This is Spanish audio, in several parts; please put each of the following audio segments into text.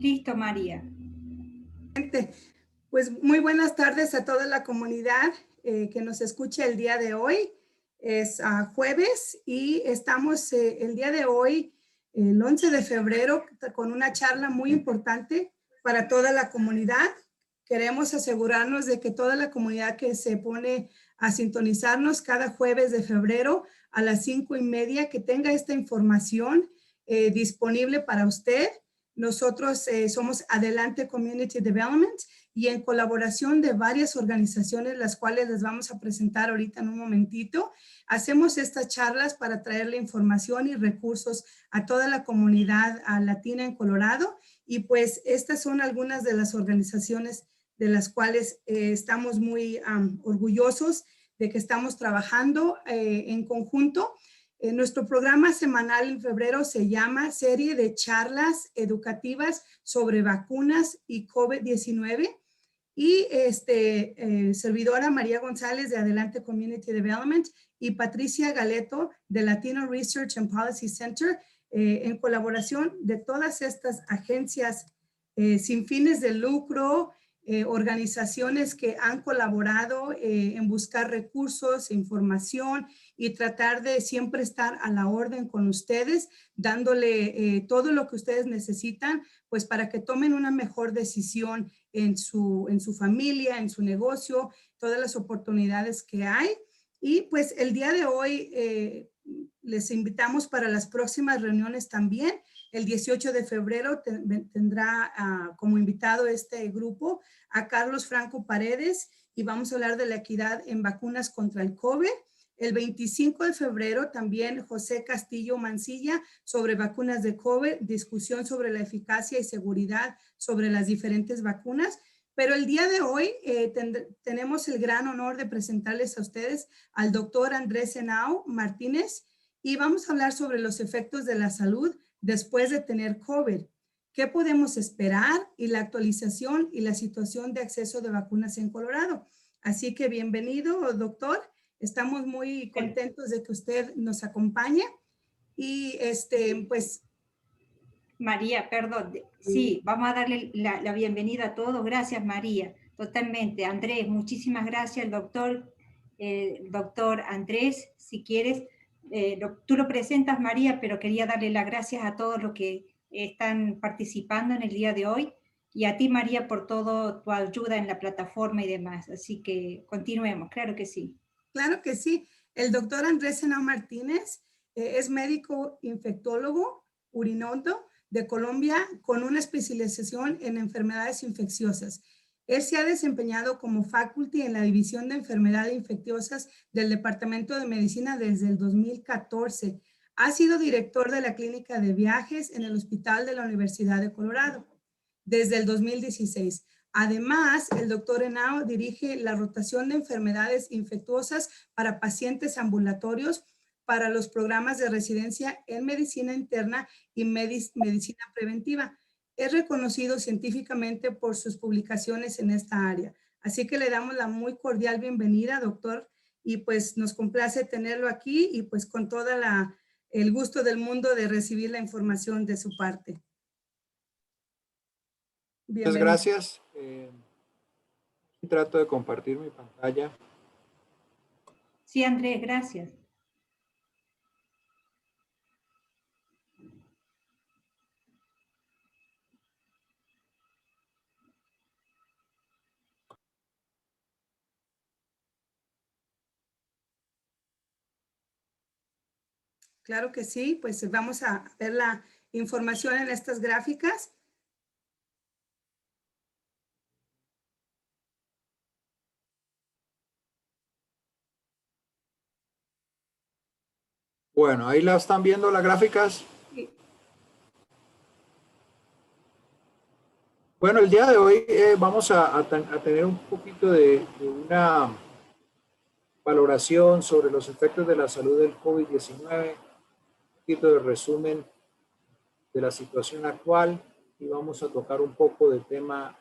Listo, María. Pues muy buenas tardes a toda la comunidad que nos escucha el día de hoy. Es jueves y estamos el día de hoy, el 11 de febrero, con una charla muy importante para toda la comunidad. Queremos asegurarnos de que toda la comunidad que se pone a sintonizarnos cada jueves de febrero a las 5:30, que tenga esta información disponible para usted. Nosotros somos Adelante Community Development y en colaboración de varias organizaciones, las cuales les vamos a presentar ahorita en un momentito, hacemos estas charlas para traerle información y recursos a toda la comunidad latina en Colorado. Y pues estas son algunas de las organizaciones de las cuales estamos muy orgullosos de que estamos trabajando en conjunto. Nuestro programa semanal en febrero se llama Serie de Charlas Educativas sobre Vacunas y COVID-19. Y servidora María González de Adelante Community Development y Patricia Galeto de Latino Research and Policy Center, en colaboración de todas estas agencias sin fines de lucro, organizaciones que han colaborado en buscar recursos, información y tratar de siempre estar a la orden con ustedes, dándole todo lo que ustedes necesitan, pues para que tomen una mejor decisión en su familia, en su negocio, todas las oportunidades que hay. Y pues el día de hoy les invitamos para las próximas reuniones también. El 18 de febrero tendrá como invitado este grupo a Carlos Franco Paredes y vamos a hablar de la equidad en vacunas contra el COVID. El 25 de febrero también José Castillo Mancilla sobre vacunas de COVID, discusión sobre la eficacia y seguridad sobre las diferentes vacunas. Pero el día de hoy tenemos el gran honor de presentarles a ustedes al doctor Andrés Henao Martínez y vamos a hablar sobre los efectos de la salud después de tener COVID. ¿Qué podemos esperar? Y la actualización y la situación de acceso de vacunas en Colorado. Así que bienvenido, doctor. Estamos muy contentos de que usted nos acompañe. Y pues... María, perdón. Sí, vamos a darle la bienvenida a todos. Gracias, María. Totalmente. Andrés, muchísimas gracias. El doctor Andrés, si quieres, tú lo presentas, María, pero quería darle las gracias a todos los que están participando en el día de hoy y a ti, María, por toda tu ayuda en la plataforma y demás. Así que continuemos, claro que sí. Claro que sí. El doctor Andrés Henao Martínez es médico infectólogo, urinólogo de Colombia con una especialización en enfermedades infecciosas. Él se ha desempeñado como faculty en la División de Enfermedades Infecciosas del Departamento de Medicina desde el 2014. Ha sido director de la Clínica de Viajes en el Hospital de la Universidad de Colorado desde el 2016. Además, el doctor Henao dirige la rotación de enfermedades infectuosas para pacientes ambulatorios para los programas de residencia en medicina interna y medicina preventiva. Es reconocido científicamente por sus publicaciones en esta área. Así que le damos la muy cordial bienvenida, doctor, y pues nos complace tenerlo aquí y pues con toda el gusto del mundo de recibir la información de su parte. Muchas gracias. Trato de compartir mi pantalla. Sí, Andrés, gracias. Claro que sí, pues vamos a ver la información en estas gráficas. Bueno, ahí la están viendo las gráficas. Sí. Bueno, el día de hoy vamos a tener un poquito de una valoración sobre los efectos de la salud del COVID-19, un poquito de resumen de la situación actual y vamos a tocar un poco del tema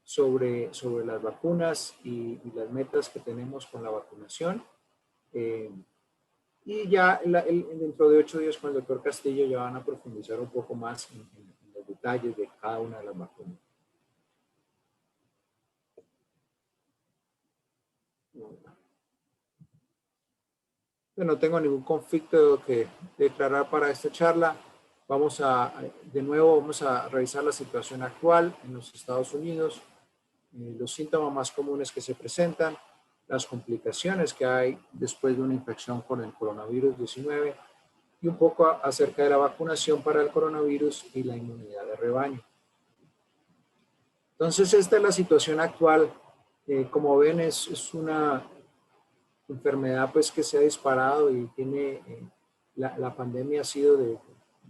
sobre las vacunas y las metas que tenemos con la vacunación. Y ya dentro de 8 días con el doctor Castillo ya van a profundizar un poco más en los detalles de cada una de las vacunas. Yo no tengo ningún conflicto que declarar para esta charla. De nuevo, vamos a revisar la situación actual en los Estados Unidos, los síntomas más comunes que se presentan, las complicaciones que hay después de una infección con el coronavirus 19 y un poco acerca de la vacunación para el coronavirus y la inmunidad de rebaño. Entonces, esta es la situación actual. Como ven, es una enfermedad pues que se ha disparado y tiene, la pandemia ha sido de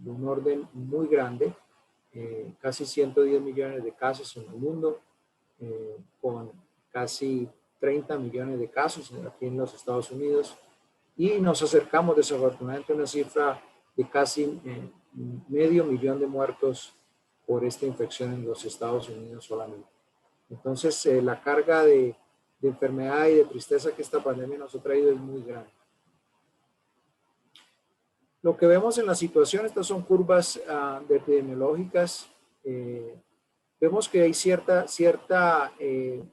un orden muy grande, casi 110 millones de casos en el mundo, con casi 30 millones de casos aquí en los Estados Unidos, y nos acercamos desafortunadamente a una cifra de casi medio millón de muertos por esta infección en los Estados Unidos solamente. Entonces, la carga de enfermedad y de tristeza que esta pandemia nos ha traído es muy grande. Lo que vemos en la situación, estas son curvas epidemiológicas. Vemos que hay cierta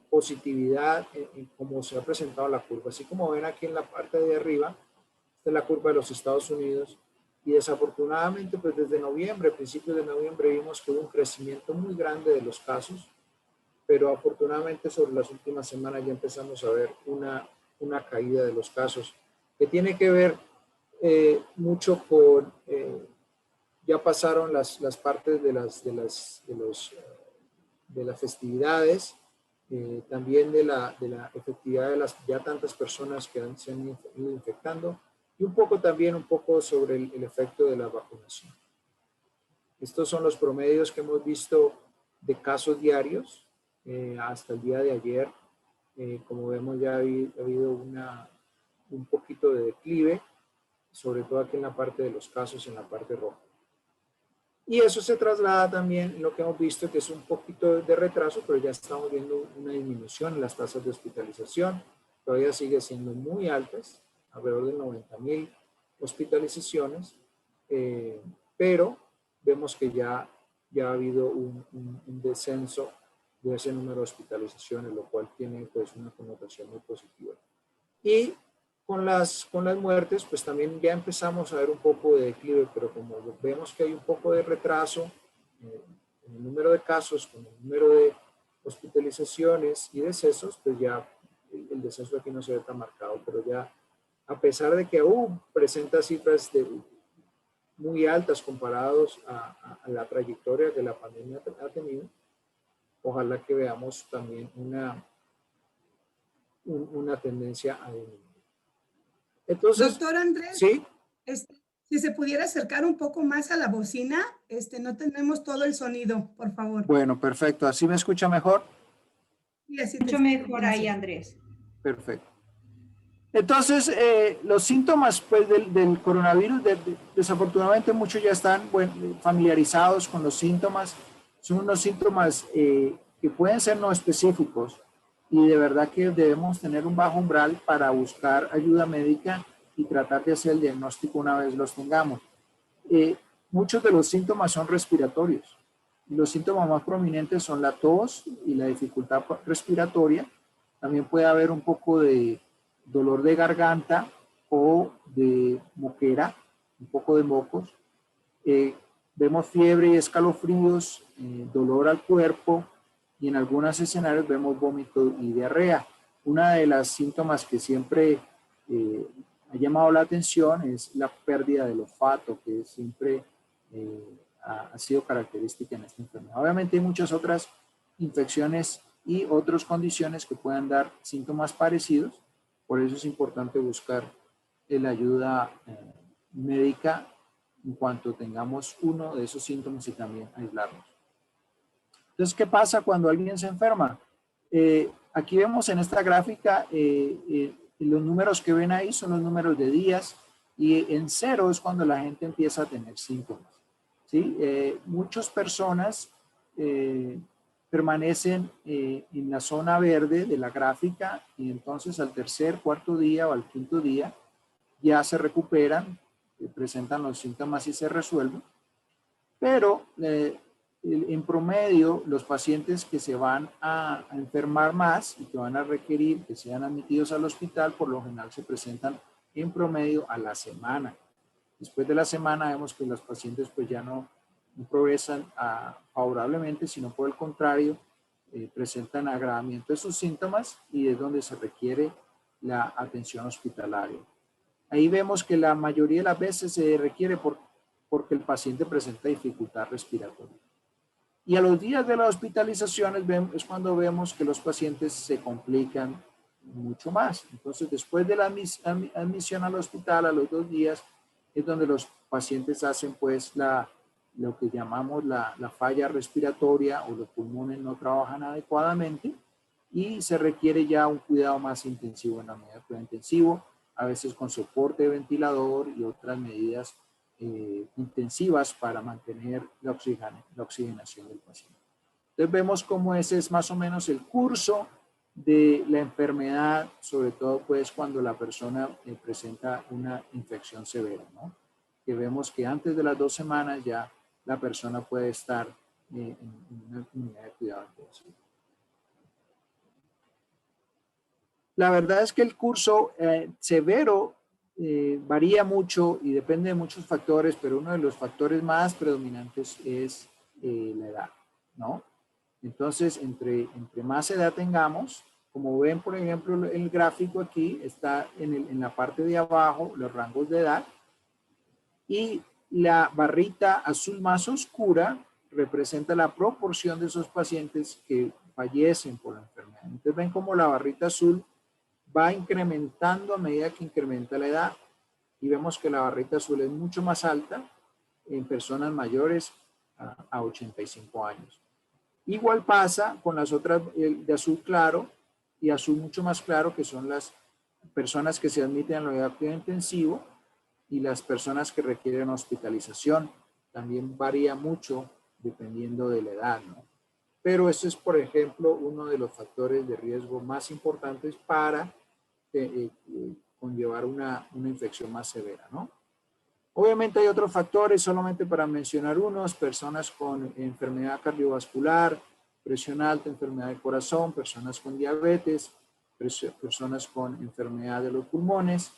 positividad en cómo se ha presentado la curva. Así como ven aquí en la parte de arriba, esta es la curva de los Estados Unidos. Y desafortunadamente, pues desde noviembre, principios de noviembre, vimos que hubo un crecimiento muy grande de los casos. Pero afortunadamente sobre las últimas semanas ya empezamos a ver una caída de los casos, que tiene que ver mucho con, ya pasaron las partes de las festividades, también de la efectividad de las ya tantas personas que se han ido infectando, y un poco sobre el efecto de la vacunación. Estos son los promedios que hemos visto de casos diarios hasta el día de ayer. Como vemos, ya ha habido un poquito de declive, sobre todo aquí en la parte de los casos, en la parte roja. Y eso se traslada también en lo que hemos visto, que es un poquito de retraso, pero ya estamos viendo una disminución en las tasas de hospitalización. Todavía sigue siendo muy altas, alrededor de 90,000 hospitalizaciones, pero vemos que ya ha habido un descenso de ese número de hospitalizaciones, lo cual tiene pues una connotación muy positiva. Y con las muertes, pues también ya empezamos a ver un poco de declive, pero como vemos que hay un poco de retraso en el número de casos, con el número de hospitalizaciones y decesos, pues ya el deceso aquí no se ve tan marcado, pero ya a pesar de que aún presenta cifras muy altas comparados a la trayectoria que la pandemia ha tenido, ojalá que veamos también una tendencia a disminuir. Entonces, doctor Andrés, ¿sí? Si se pudiera acercar un poco más a la bocina, no tenemos todo el sonido, por favor. Bueno, perfecto. ¿Así me escucha mejor? Sí, así Mucho mejor ahí, Andrés. Perfecto. Entonces, los síntomas pues, del coronavirus, desafortunadamente muchos ya están familiarizados con los síntomas. Son unos síntomas que pueden ser no específicos y de verdad que debemos tener un bajo umbral para buscar ayuda médica y tratar de hacer el diagnóstico una vez los tengamos. Muchos de los síntomas son respiratorios. Los síntomas más prominentes son la tos y la dificultad respiratoria. También puede haber un poco de dolor de garganta o de moquera, un poco de mocos. Vemos fiebre y escalofríos, dolor al cuerpo y en algunos escenarios vemos vómito y diarrea. Una de las síntomas que siempre ha llamado la atención es la pérdida del olfato, que siempre ha sido característica en esta enfermedad. Obviamente hay muchas otras infecciones y otras condiciones que puedan dar síntomas parecidos. Por eso es importante buscar la ayuda médica en cuanto tengamos uno de esos síntomas y también aislarnos. Entonces, ¿qué pasa cuando alguien se enferma? Aquí vemos en esta gráfica los números que ven ahí son los números de días y en 0 es cuando la gente empieza a tener síntomas. ¿Sí? Muchas personas permanecen en la zona verde de la gráfica y entonces al tercer, cuarto día o al quinto día ya se recuperan, presentan los síntomas y se resuelven. Pero en promedio, los pacientes que se van a enfermar más y que van a requerir que sean admitidos al hospital, por lo general se presentan en promedio a la semana. Después de la semana vemos que los pacientes pues ya no progresan favorablemente, sino por el contrario, presentan agravamiento de sus síntomas y es donde se requiere la atención hospitalaria. Ahí vemos que la mayoría de las veces se requiere porque el paciente presenta dificultad respiratoria. Y a los días de la hospitalización es cuando vemos que los pacientes se complican mucho más. Entonces, después de la admisión al hospital, a los 2 días, es donde los pacientes hacen pues lo que llamamos la falla respiratoria o los pulmones no trabajan adecuadamente y se requiere ya un cuidado más intensivo en la unidad de cuidado intensivo, a veces con soporte de ventilador y otras medidas intensivas para mantener la oxigenación del paciente. Entonces vemos cómo ese es más o menos el curso de la enfermedad, sobre todo pues cuando la persona presenta una infección severa, ¿no? Que vemos que antes de las 2 semanas ya la persona puede estar en una unidad de cuidado intensivo. La verdad es que el curso severo varía mucho y depende de muchos factores, pero uno de los factores más predominantes es la edad, ¿no? Entonces, entre más edad tengamos, como ven, por ejemplo, el gráfico aquí está en la parte de abajo, los rangos de edad, y la barrita azul más oscura representa la proporción de esos pacientes que fallecen por la enfermedad. Entonces, ven cómo la barrita azul va incrementando a medida que incrementa la edad. Y vemos que la barrita azul es mucho más alta en personas mayores a 85 años. Igual pasa con las otras de azul claro y azul mucho más claro, que son las personas que se admiten a la unidad de cuidado intensivo y las personas que requieren hospitalización. También varía mucho dependiendo de la edad, ¿no? Pero eso es, por ejemplo, uno de los factores de riesgo más importantes para conllevar una infección más severa, ¿no? Obviamente hay otros factores, solamente para mencionar unos: personas con enfermedad cardiovascular, presión alta, enfermedad del corazón, personas con diabetes, personas con enfermedad de los pulmones,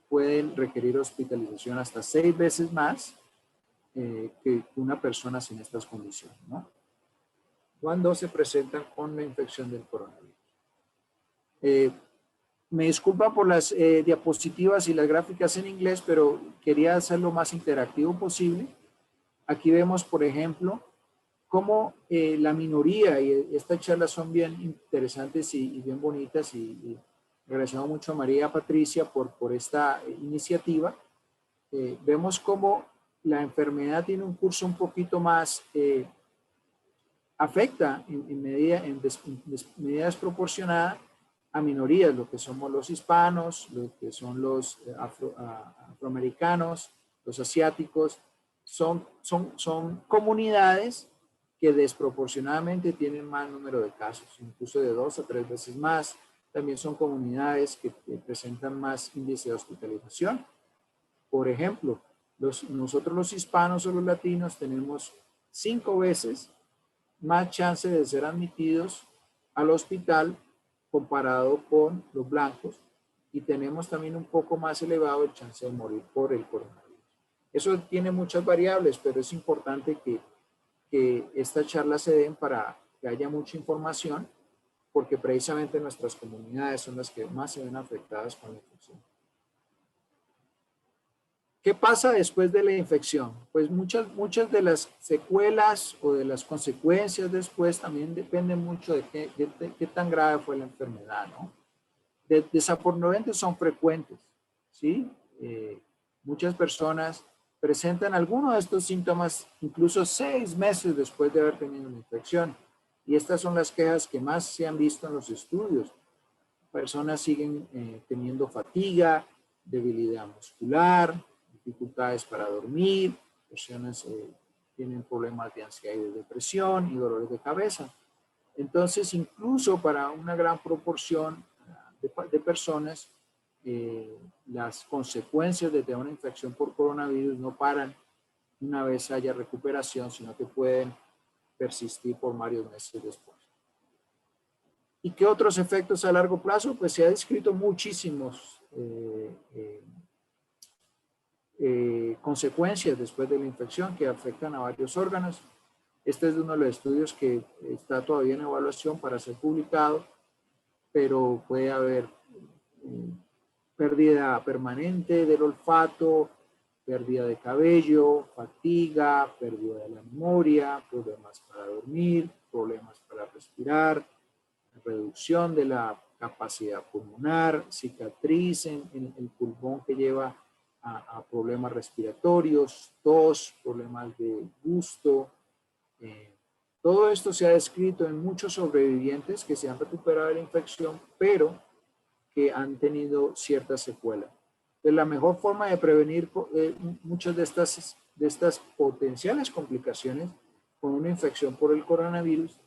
pueden requerir hospitalización hasta 6 veces más que una persona sin estas condiciones, ¿no? Cuando se presentan con la infección del coronavirus. Me disculpa por las diapositivas y las gráficas en inglés, pero quería hacerlo más interactivo posible. Aquí vemos, por ejemplo, cómo la minoría, y estas charlas son bien interesantes y bien bonitas, y agradecemos mucho a María Patricia por esta iniciativa. Vemos cómo la enfermedad tiene un curso un poquito más, afecta en medida desproporcionada a minorías, lo que somos los hispanos, lo que son los afroamericanos, los asiáticos. Son comunidades que desproporcionadamente tienen más número de casos, incluso de 2 a 3 veces más. También son comunidades que presentan más índice de hospitalización. Por ejemplo, nosotros los hispanos o los latinos tenemos 5 veces más chance de ser admitidos al hospital comparado con los blancos, y tenemos también un poco más elevado el chance de morir por el coronavirus. Eso tiene muchas variables, pero es importante que estas charlas se den para que haya mucha información, porque precisamente nuestras comunidades son las que más se ven afectadas con la infección. ¿Qué pasa después de la infección? Pues muchas de las secuelas o de las consecuencias después también dependen mucho de qué tan grave fue la enfermedad, ¿no? Desafortunadamente son frecuentes, ¿sí? Muchas personas presentan alguno de estos síntomas incluso 6 meses después de haber tenido una infección. Y estas son las quejas que más se han visto en los estudios. Personas siguen teniendo fatiga, debilidad muscular, dificultades para dormir, personas tienen problemas de ansiedad y de depresión y dolores de cabeza. Entonces, incluso para una gran proporción de personas, las consecuencias de tener una infección por coronavirus no paran una vez haya recuperación, sino que pueden persistir por varios meses después. ¿Y qué otros efectos a largo plazo? Pues se ha descrito muchísimos consecuencias después de la infección que afectan a varios órganos. Este es uno de los estudios que está todavía en evaluación para ser publicado, pero puede haber pérdida permanente del olfato, pérdida de cabello, fatiga, pérdida de la memoria, problemas para dormir, problemas para respirar, reducción de la capacidad pulmonar, cicatriz en el pulmón que lleva a problemas respiratorios, tos, problemas de gusto. Todo esto se ha descrito en muchos sobrevivientes que se han recuperado de la infección, pero que han tenido ciertas secuelas. Entonces, la mejor forma de prevenir muchas de estas potenciales complicaciones con una infección por el coronavirus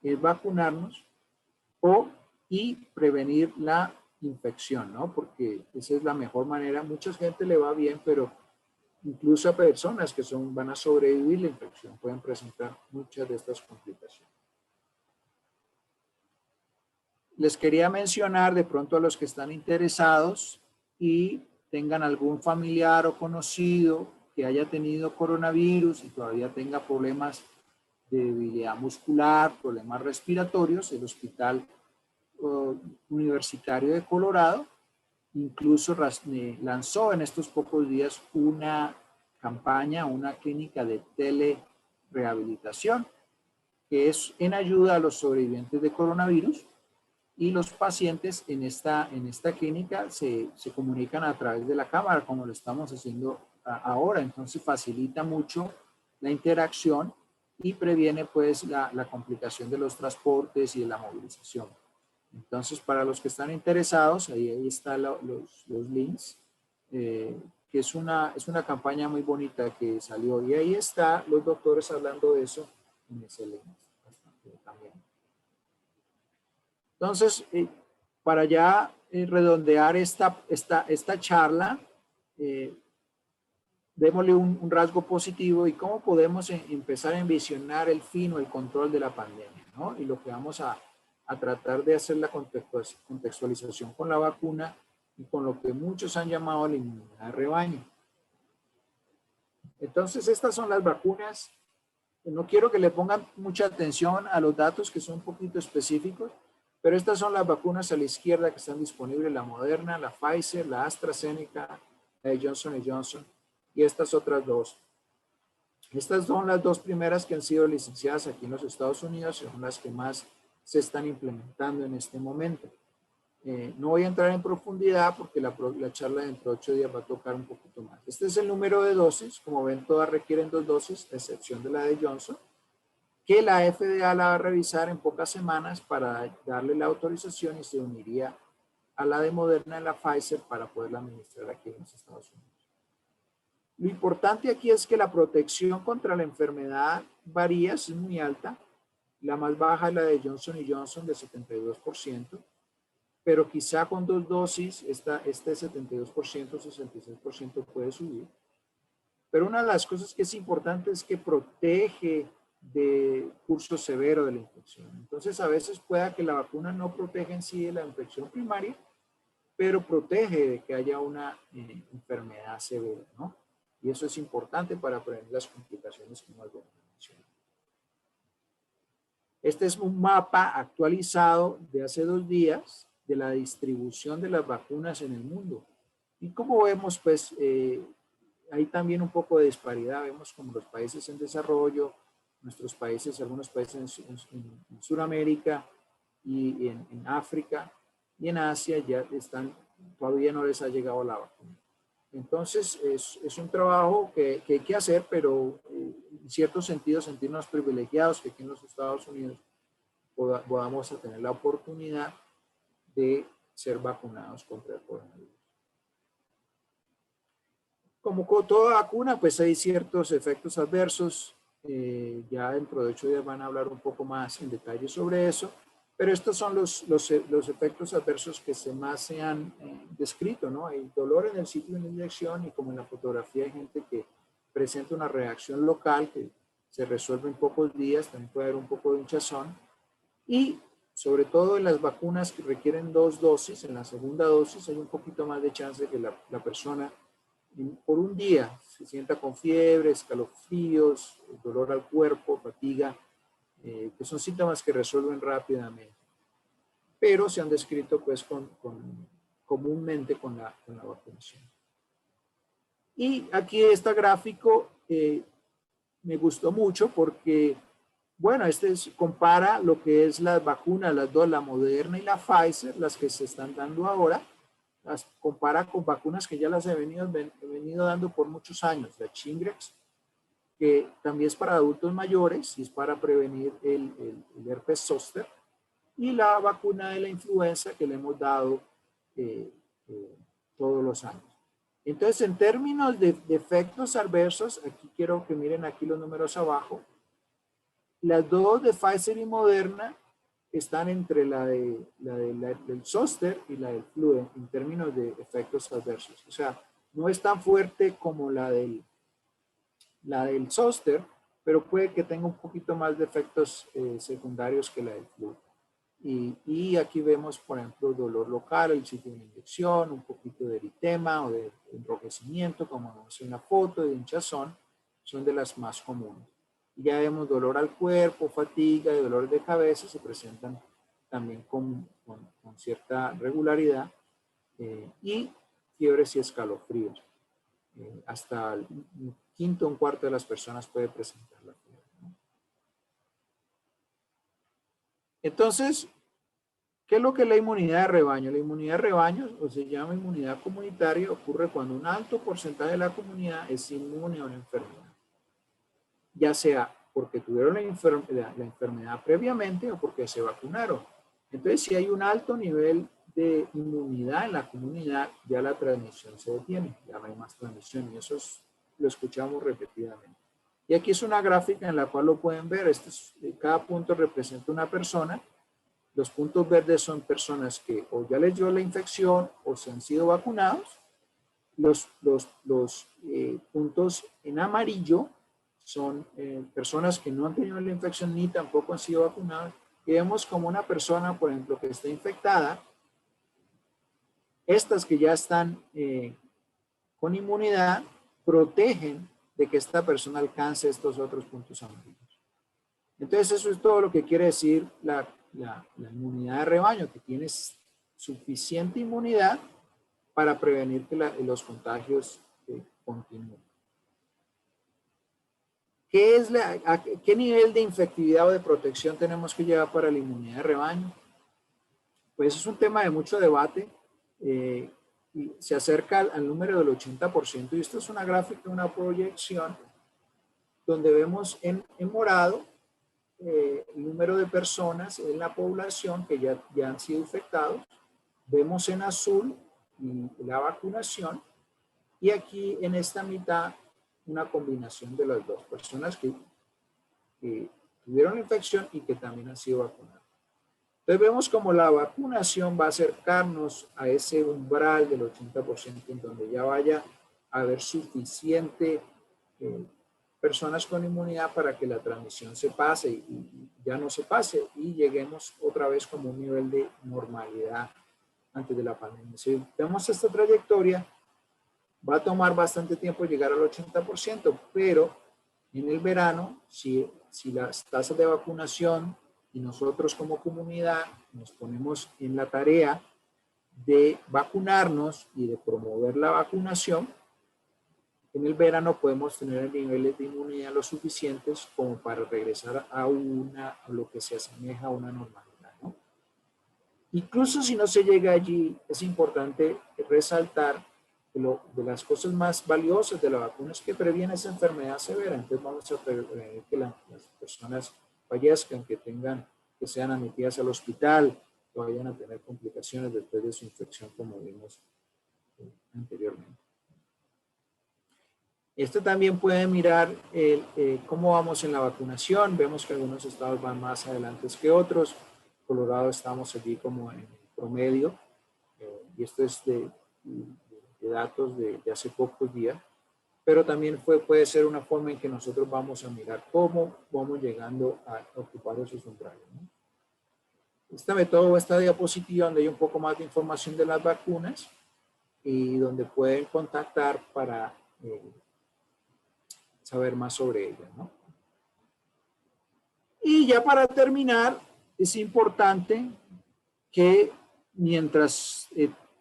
es vacunarnos y prevenir la infección, ¿no? Porque esa es la mejor manera. Mucha gente le va bien, pero incluso a personas que van a sobrevivir la infección pueden presentar muchas de estas complicaciones. Les quería mencionar de pronto a los que están interesados y tengan algún familiar o conocido que haya tenido coronavirus y todavía tenga problemas de debilidad muscular, problemas respiratorios, el Hospital Universitario de Colorado incluso lanzó en estos pocos días una campaña, una clínica de telerehabilitación que es en ayuda a los sobrevivientes de coronavirus, y los pacientes en esta clínica se comunican a través de la cámara como lo estamos haciendo ahora. Entonces facilita mucho la interacción y previene pues la complicación de los transportes y de la movilización. Entonces, para los que están interesados, ahí están los links, que es una campaña muy bonita que salió. Y ahí están los doctores hablando de eso en ese link también. Entonces, para ya redondear esta charla, démosle un rasgo positivo y cómo podemos empezar a envisionar el fin o el control de la pandemia, ¿no? Y lo que vamos a tratar de hacer la contextualización con la vacuna y con lo que muchos han llamado la inmunidad de rebaño. Entonces, estas son las vacunas. No quiero que le pongan mucha atención a los datos que son un poquito específicos, pero estas son las vacunas a la izquierda que están disponibles: la Moderna, la Pfizer, la AstraZeneca, la de Johnson & Johnson y estas otras dos. Estas son las dos primeras que han sido licenciadas aquí en los Estados Unidos y son las que más se están implementando en este momento. No voy a entrar en profundidad porque la charla dentro de 8 días va a tocar un poquito más. Este es el número de dosis. Como ven, todas requieren 2 dosis, a excepción de la de Johnson, que la FDA la va a revisar en pocas semanas para darle la autorización y se uniría a la de Moderna y la Pfizer para poderla administrar aquí en los Estados Unidos. Lo importante aquí es que la protección contra la enfermedad varía, es muy alta. La más baja es la de Johnson & Johnson de 72%, pero quizá con 2 dosis este 72%, 66% puede subir. Pero una de las cosas que es importante es que protege de curso severo de la infección. Entonces, a veces pueda que la vacuna no protege en sí de la infección primaria, pero protege de que haya una enfermedad severa, ¿no? Y eso es importante para prevenir las complicaciones que hemos mencionado. Este es un mapa actualizado de hace 2 días de la distribución de las vacunas en el mundo. Y como vemos, pues, hay también un poco de disparidad. Vemos como los países en desarrollo, nuestros países, algunos países en Sudamérica y en África y en Asia ya todavía no les ha llegado la vacuna. Entonces, es un trabajo que hay que hacer, pero en cierto sentido sentirnos privilegiados que aquí en los Estados Unidos podamos tener la oportunidad de ser vacunados contra el coronavirus. Como con toda vacuna, pues hay ciertos efectos adversos. Ya dentro de 8 días van a hablar un poco más en detalle sobre eso. Pero estos son los efectos adversos que más se han descrito, ¿no? Hay dolor en el sitio de la inyección y como en la fotografía hay gente que presenta una reacción local que se resuelve en pocos días, también puede haber un poco de hinchazón. Y sobre todo en las vacunas que requieren 2 dosis, en la segunda dosis hay un poquito más de chance de que la persona por un día se sienta con fiebre, escalofríos, dolor al cuerpo, fatiga, que son síntomas que resuelven rápidamente. Pero se han descrito pues comúnmente con la vacunación. Y aquí este gráfico me gustó mucho porque, bueno, compara lo que es las vacunas, las dos, la Moderna y la Pfizer, las que se están dando ahora, las compara con vacunas que ya las he venido dando por muchos años, la Shingrix, que también es para adultos mayores y es para prevenir el herpes zóster, y la vacuna de la influenza que le hemos dado todos los años. Entonces, en términos de efectos adversos, aquí quiero que miren aquí los números abajo. Las dos de Pfizer y Moderna están entre la del zóster y la del flu en términos de efectos adversos. O sea, no es tan fuerte como la del zóster, pero puede que tenga un poquito más de efectos secundarios que la del flu. Y aquí vemos, por ejemplo, dolor local, el sitio de la inyección, un poquito de eritema o de enrojecimiento, como vemos en la foto, de hinchazón, son de las más comunes. Y ya vemos dolor al cuerpo, fatiga y dolor de cabeza, se presentan también con cierta regularidad, y fiebres y escalofríos. Hasta un quinto o un cuarto de las personas puede presentar la fiebre, ¿no? Entonces, ¿qué es lo que es la inmunidad de rebaño? La inmunidad de rebaño, o se llama inmunidad comunitaria, ocurre cuando un alto porcentaje de la comunidad es inmune a una enfermedad. Ya sea porque tuvieron la enfermedad previamente o porque se vacunaron. Entonces, si hay un alto nivel de inmunidad en la comunidad, ya la transmisión se detiene, ya no hay más transmisión, y eso lo escuchamos repetidamente. Y aquí es una gráfica en la cual lo pueden ver. Cada punto representa una persona. Los puntos verdes son personas que o ya les dio la infección o se han sido vacunados. Los puntos en amarillo son personas que no han tenido la infección ni tampoco han sido vacunadas. Y vemos como una persona, por ejemplo, que está infectada, estas que ya están con inmunidad, protegen de que esta persona alcance estos otros puntos amarillos. Entonces, eso es todo lo que quiere decir la inmunidad de rebaño, que tienes suficiente inmunidad para prevenir que los contagios continúen. ¿Qué nivel de infectividad o de protección tenemos que llevar para la inmunidad de rebaño? Pues es un tema de mucho debate. Y se acerca al número del 80%, y esto es una gráfica, una proyección, donde vemos en morado el número de personas en la población que ya han sido infectados, vemos en azul la vacunación, y aquí en esta mitad una combinación de las dos, personas que tuvieron la infección y que también han sido vacunadas. Entonces vemos como la vacunación va a acercarnos a ese umbral del 80%, en donde ya vaya a haber suficiente personas con inmunidad para que la transmisión se pase y ya no se pase y lleguemos otra vez como un nivel de normalidad antes de la pandemia. Si vemos esta trayectoria, va a tomar bastante tiempo llegar al 80%, pero en el verano, si las tasas de vacunación y nosotros como comunidad nos ponemos en la tarea de vacunarnos y de promover la vacunación, en el verano podemos tener niveles de inmunidad lo suficientes como para regresar a lo que se asemeja a una normalidad, ¿no? Incluso si no se llega allí, es importante resaltar que de las cosas más valiosas de la vacuna es que previene esa enfermedad severa. Entonces vamos a prevenir que las personas fallezcan, que sean admitidas al hospital, que vayan a tener complicaciones después de su infección, como vimos anteriormente. Esto también puede mirar cómo vamos en la vacunación. Vemos que algunos estados van más adelante que otros. Colorado estamos allí como en promedio, y esto es de datos de hace pocos días. pero también puede ser una forma en que nosotros vamos a mirar cómo vamos llegando a ocupar esos umbrales, ¿no? Esta diapositiva donde hay un poco más de información de las vacunas y donde pueden contactar para saber más sobre ellas, ¿no? Y ya para terminar, es importante que mientras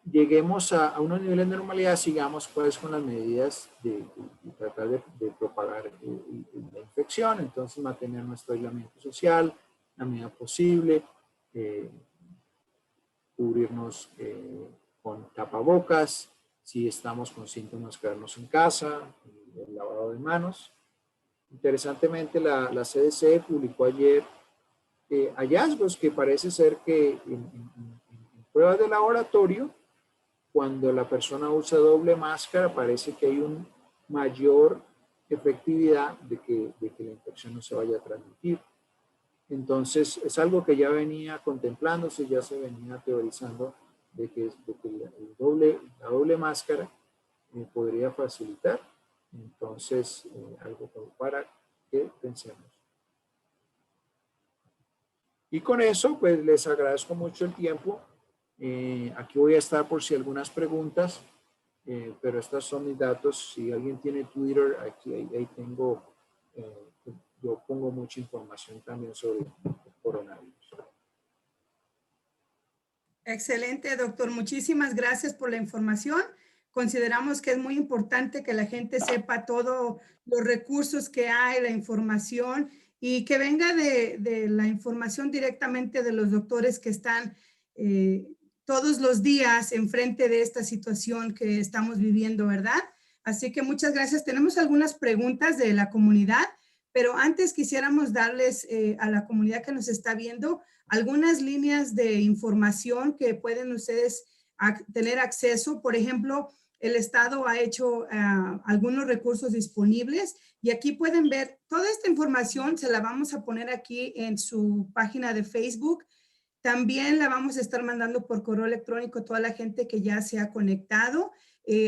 lleguemos a unos niveles de normalidad, sigamos pues con las medidas de tratar de propagar la infección. Entonces, mantener nuestro aislamiento social la medida posible, cubrirnos con tapabocas, si estamos con síntomas, quedarnos en casa, el lavado de manos. Interesantemente, la CDC publicó ayer hallazgos que parece ser que en pruebas de laboratorio, cuando la persona usa doble máscara, parece que hay una mayor efectividad de que la infección no se vaya a transmitir. Entonces, es algo que ya venía contemplándose, ya se venía teorizando de que la doble máscara podría facilitar. Entonces, algo para que pensemos. Y con eso, pues les agradezco mucho el tiempo. Aquí voy a estar por si algunas preguntas, pero estos son mis datos. Si alguien tiene Twitter, ahí tengo, yo pongo mucha información también sobre el coronavirus. Excelente, doctor. Muchísimas gracias por la información. Consideramos que es muy importante que la gente sepa todos los recursos que hay, la información, y que venga de la información directamente de los doctores que están todos los días enfrente de esta situación que estamos viviendo, ¿verdad? Así que muchas gracias. Tenemos algunas preguntas de la comunidad, pero antes quisiéramos darles a la comunidad que nos está viendo algunas líneas de información que pueden ustedes tener acceso. Por ejemplo, el Estado ha hecho algunos recursos disponibles y aquí pueden ver toda esta información. Se la vamos a poner aquí en su página de Facebook. También la vamos a estar mandando por correo electrónico a toda la gente que ya se ha conectado.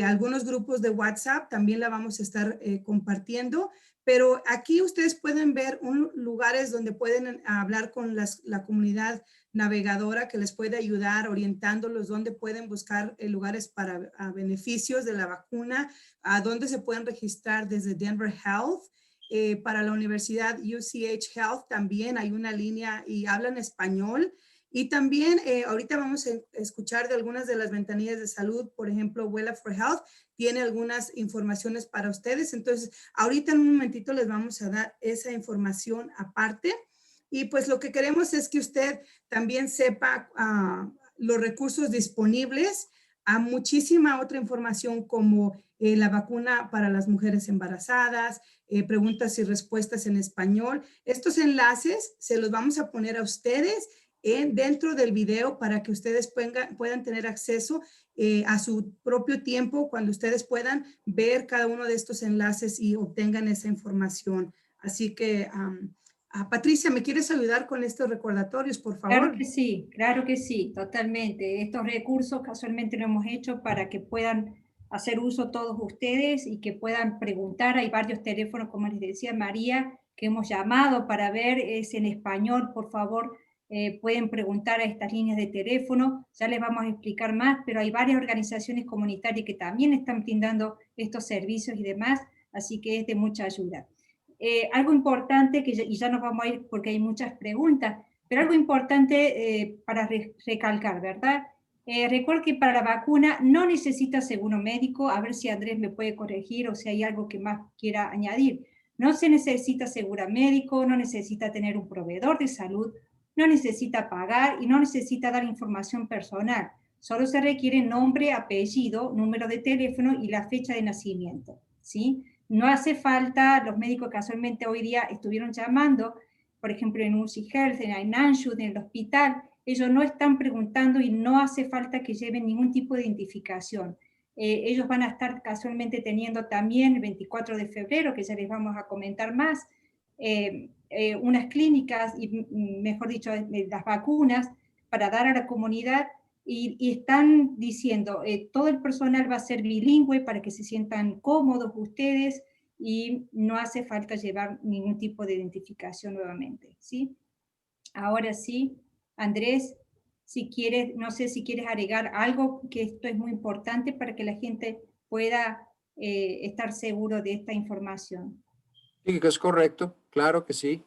Algunos grupos de WhatsApp también la vamos a estar compartiendo. Pero aquí ustedes pueden ver lugares donde pueden hablar con la comunidad navegadora que les puede ayudar orientándolos dónde pueden buscar lugares para beneficios de la vacuna, a dónde se pueden registrar desde Denver Health. Para la Universidad UCH Health también hay una línea y hablan español. Y también ahorita vamos a escuchar de algunas de las ventanillas de salud, por ejemplo, Wella for Health tiene algunas informaciones para ustedes. Entonces, ahorita en un momentito les vamos a dar esa información aparte. Y pues lo que queremos es que usted también sepa los recursos disponibles a muchísima otra información como la vacuna para las mujeres embarazadas, preguntas y respuestas en español. Estos enlaces se los vamos a poner a ustedes dentro del video para que ustedes puedan tener acceso a su propio tiempo cuando ustedes puedan ver cada uno de estos enlaces y obtengan esa información. Así que, Patricia, ¿me quieres ayudar con estos recordatorios, por favor? Claro que sí, totalmente. Estos recursos casualmente lo hemos hecho para que puedan hacer uso todos ustedes y que puedan preguntar. Hay varios teléfonos, como les decía María, que hemos llamado para ver, es en español, por favor. Pueden preguntar a estas líneas de teléfono, ya les vamos a explicar más, pero hay varias organizaciones comunitarias que también están brindando estos servicios y demás, así que es de mucha ayuda. Algo importante, y ya nos vamos a ir porque hay muchas preguntas, pero algo importante para recalcar, ¿verdad? Recuerda que para la vacuna no necesita seguro médico, a ver si Andrés me puede corregir o si hay algo que más quiera añadir. No se necesita seguro médico, no necesita tener un proveedor de salud, no necesita pagar y no necesita dar información personal. Solo se requiere nombre, apellido, número de teléfono y la fecha de nacimiento, ¿sí? No hace falta, los médicos casualmente hoy día estuvieron llamando, por ejemplo en UC Health, en Anschutz, en el hospital, ellos no están preguntando y no hace falta que lleven ningún tipo de identificación. Ellos van a estar casualmente teniendo también el 24 de febrero, que ya les vamos a comentar más, unas clínicas, y mejor dicho, las vacunas para dar a la comunidad y están diciendo, todo el personal va a ser bilingüe para que se sientan cómodos ustedes y no hace falta llevar ningún tipo de identificación nuevamente, ¿sí? Ahora sí, Andrés, si quieres, no sé si quieres agregar algo, que esto es muy importante para que la gente pueda estar seguro de esta información. Sí, que es correcto, claro que sí.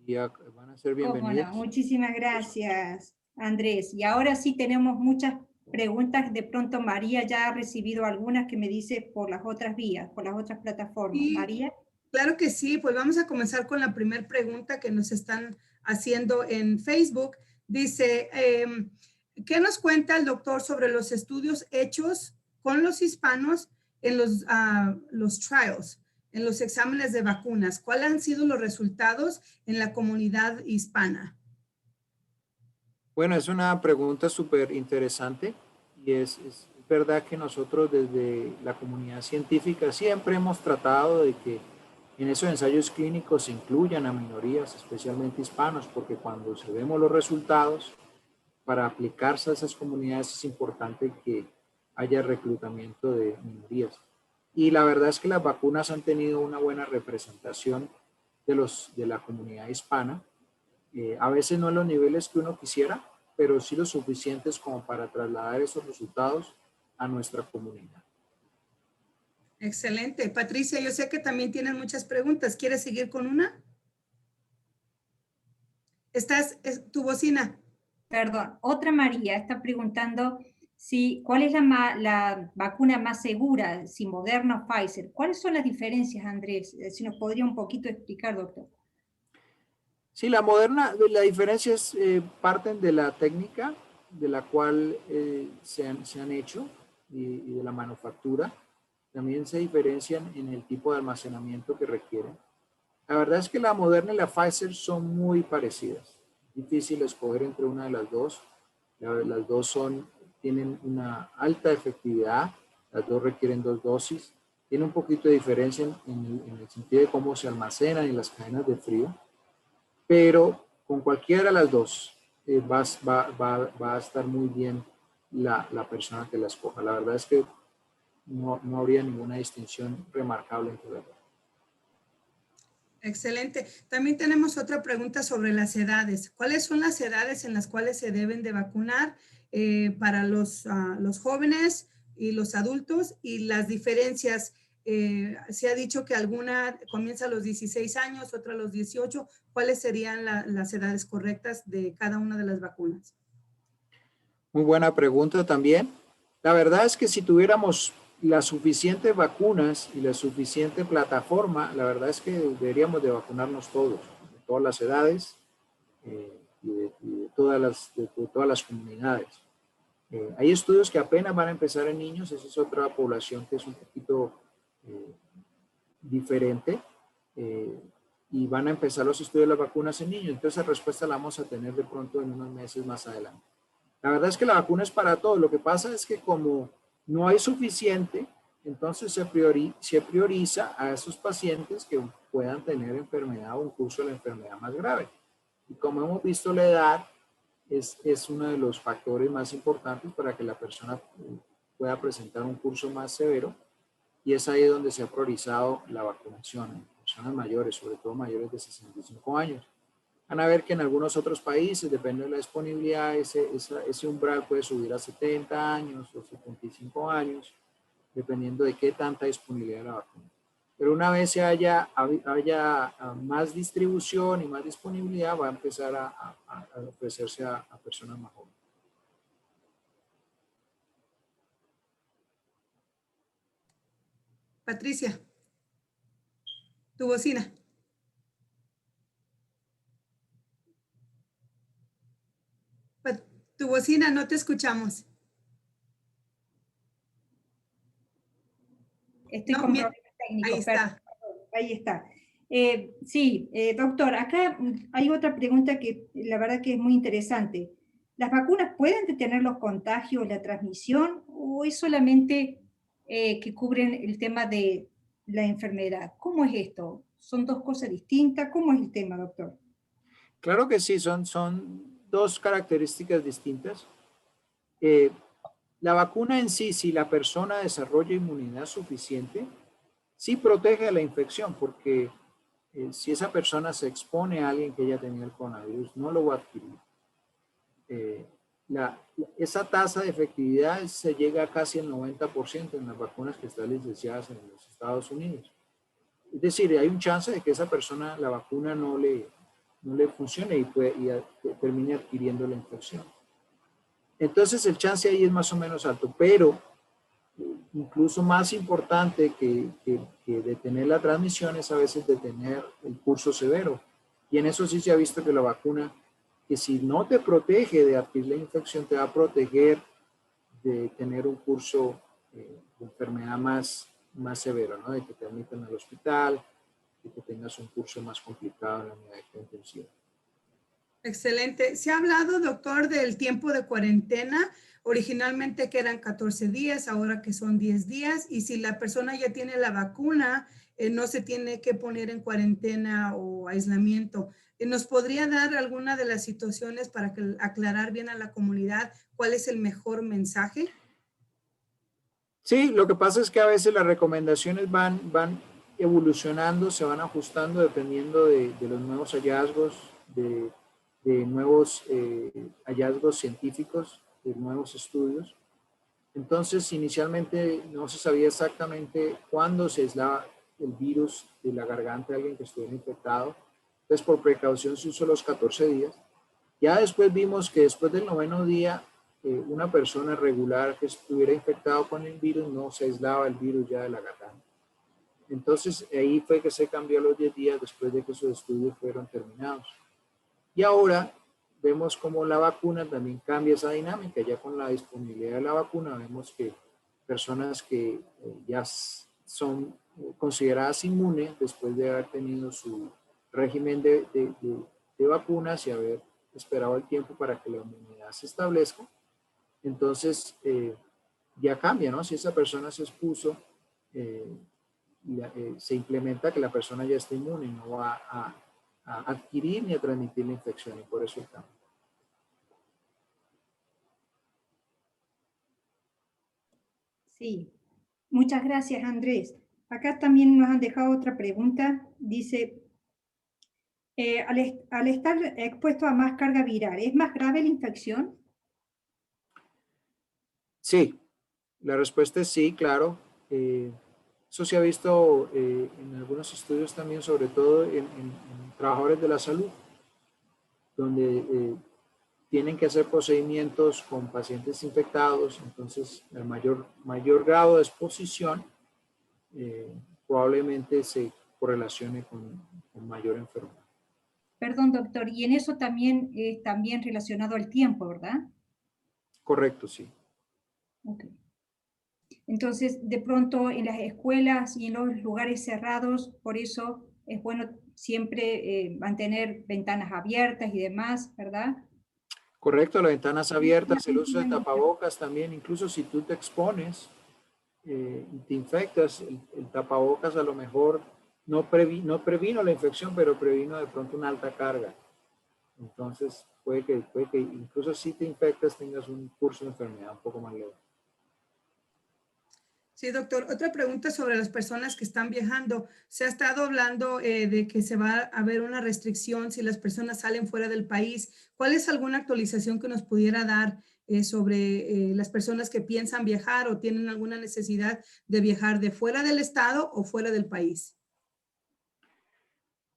Y van a ser Cómo no, bienvenidos. muchísimas gracias, Andrés. Y ahora sí tenemos muchas preguntas. De pronto María ya ha recibido algunas que me dice por las otras vías, por las otras plataformas. Y María. claro que sí, pues vamos a comenzar con la primera pregunta que nos están haciendo en Facebook. Dice, ¿qué nos cuenta el doctor sobre los estudios hechos con los hispanos en los trials, en los exámenes de vacunas? ¿Cuáles han sido los resultados en la comunidad hispana? Bueno, es una pregunta súper interesante y es verdad que nosotros desde la comunidad científica siempre hemos tratado de que en esos ensayos clínicos se incluyan a minorías, especialmente hispanos, porque cuando se vemos los resultados, para aplicarse a esas comunidades es importante que haya reclutamiento de minorías. Y la verdad es que las vacunas han tenido una buena representación de la comunidad hispana. A veces no en los niveles que uno quisiera, pero sí lo suficientes como para trasladar esos resultados a nuestra comunidad. Excelente. Patricia, yo sé que también tienes muchas preguntas. ¿Quieres seguir con una? Tu bocina. Perdón, otra María está preguntando cuál es la vacuna más segura, si Moderna o Pfizer. ¿Cuáles son las diferencias, Andrés? Si nos podría un poquito explicar, doctor. Sí, la Moderna, la diferencia es, parten de la técnica de la cual se han hecho y de la manufactura. También se diferencian en el tipo de almacenamiento que requieren. La verdad es que la Moderna y la Pfizer son muy parecidas. Difícil escoger entre una de las dos. Las dos tienen una alta efectividad. Las dos requieren 2 dosis. Tiene un poquito de diferencia en el sentido de cómo se almacenan y las cadenas de frío. Pero con cualquiera de las dos va a estar muy bien la persona que la escoja. La verdad es que no habría ninguna distinción remarcable entre las dos. Excelente. También tenemos otra pregunta sobre las edades. ¿Cuáles son las edades en las cuales se deben de vacunar para los jóvenes y los adultos? Y las diferencias, se ha dicho que alguna comienza a los 16 años, otra a los 18. ¿Cuáles serían las edades correctas de cada una de las vacunas? Muy buena pregunta también. La verdad es que si tuviéramos las suficientes vacunas y la suficiente plataforma, la verdad es que deberíamos de vacunarnos todos, de todas las edades y de todas las comunidades. Hay estudios que apenas van a empezar en niños, esa es otra población que es un poquito diferente, y van a empezar los estudios de las vacunas en niños, entonces la respuesta la vamos a tener de pronto en unos meses más adelante. La verdad es que la vacuna es para todos. Lo que pasa es que como no hay suficiente, entonces se prioriza a esos pacientes que puedan tener enfermedad o un curso de la enfermedad más grave. Y como hemos visto, la edad es uno de los factores más importantes para que la persona pueda presentar un curso más severo. Y es ahí donde se ha priorizado la vacunación en personas mayores, sobre todo mayores de 65 años. Van a ver que en algunos otros países, depende de la disponibilidad, ese umbral puede subir a 70 años o 75 años, dependiendo de qué tanta disponibilidad de la vacuna. Pero una vez haya más distribución y más disponibilidad, va a empezar a ofrecerse a personas más jóvenes. Patricia, tu bocina. Tu bocina, no te escuchamos. Estoy con problemas técnicos. Ahí está. Ahí está. Sí, doctor, acá hay otra pregunta que la verdad que es muy interesante. ¿Las vacunas pueden detener los contagios, la transmisión, o es solamente que cubren el tema de la enfermedad? ¿Cómo es esto? ¿Son dos cosas distintas? ¿Cómo es el tema, doctor? Claro que sí, son dos características distintas. La vacuna en sí, si la persona desarrolla inmunidad suficiente, sí protege de la infección, porque si esa persona se expone a alguien que ya tenía el coronavirus, no lo va a adquirir. Esa tasa de efectividad se llega a casi el 90% en las vacunas que están licenciadas en los Estados Unidos. Es decir, hay un chance de que esa persona, la vacuna no le funcione y termine adquiriendo la infección. Entonces el chance ahí es más o menos alto, pero incluso más importante que detener la transmisión es a veces detener el curso severo. Y en eso sí se ha visto que la vacuna, que si no te protege de adquirir la infección, te va a proteger de tener un curso de enfermedad más severo, ¿no? De que te admitan al hospital, de que tengas un curso más complicado en la unidad de intensiva. Excelente. Se ha hablado, doctor, del tiempo de cuarentena. Originalmente que eran 14 días, ahora que son 10 días. Y si la persona ya tiene la vacuna, no se tiene que poner en cuarentena o aislamiento. ¿Nos podría dar alguna de las situaciones para aclarar bien a la comunidad cuál es el mejor mensaje? Sí, lo que pasa es que a veces las recomendaciones van evolucionando, se van ajustando dependiendo de los nuevos hallazgos, de nuevos hallazgos científicos, de nuevos estudios. Entonces, inicialmente no se sabía exactamente cuándo se aislaba el virus de la garganta de alguien que estuviera infectado. Entonces, por precaución se usó los 14 días. Ya después vimos que después del 9º día, una persona regular que estuviera infectado con el virus no se aislaba el virus ya de la garganta. Entonces, ahí fue que se cambió a los 10 días después de que sus estudios fueron terminados. Y ahora vemos cómo la vacuna también cambia esa dinámica. Ya con la disponibilidad de la vacuna vemos que personas que ya son consideradas inmunes después de haber tenido su régimen de vacunas y haber esperado el tiempo para que la inmunidad se establezca, entonces ya cambia, ¿no? Si esa persona se expuso, se implementa que la persona ya está inmune y no va a adquirir ni a transmitir la infección, y por eso el cambio. Sí, muchas gracias, Andrés. Acá también nos han dejado otra pregunta. Dice, al estar expuesto a más carga viral, ¿es más grave la infección? Sí, la respuesta es sí, claro. Eso se ha visto en algunos estudios también, sobre todo en trabajadores de la salud, donde tienen que hacer procedimientos con pacientes infectados, entonces el mayor grado de exposición probablemente se correlacione con mayor enfermedad. Perdón, doctor, y en eso también es también relacionado al tiempo, ¿verdad? Correcto, sí. Okay. Entonces, de pronto en las escuelas y en los lugares cerrados, por eso es bueno siempre mantener ventanas abiertas y demás, ¿verdad? Correcto, las ventanas abiertas, el uso de tapabocas también, incluso si tú te expones y te infectas, el tapabocas a lo mejor no previno la infección, pero previno de pronto una alta carga. Entonces, puede que incluso si te infectas tengas un curso de enfermedad un poco más leve. Sí, doctor. Otra pregunta sobre las personas que están viajando. Se ha estado hablando de que se va a haber una restricción si las personas salen fuera del país. ¿Cuál es alguna actualización que nos pudiera dar sobre las personas que piensan viajar o tienen alguna necesidad de viajar de fuera del estado o fuera del país?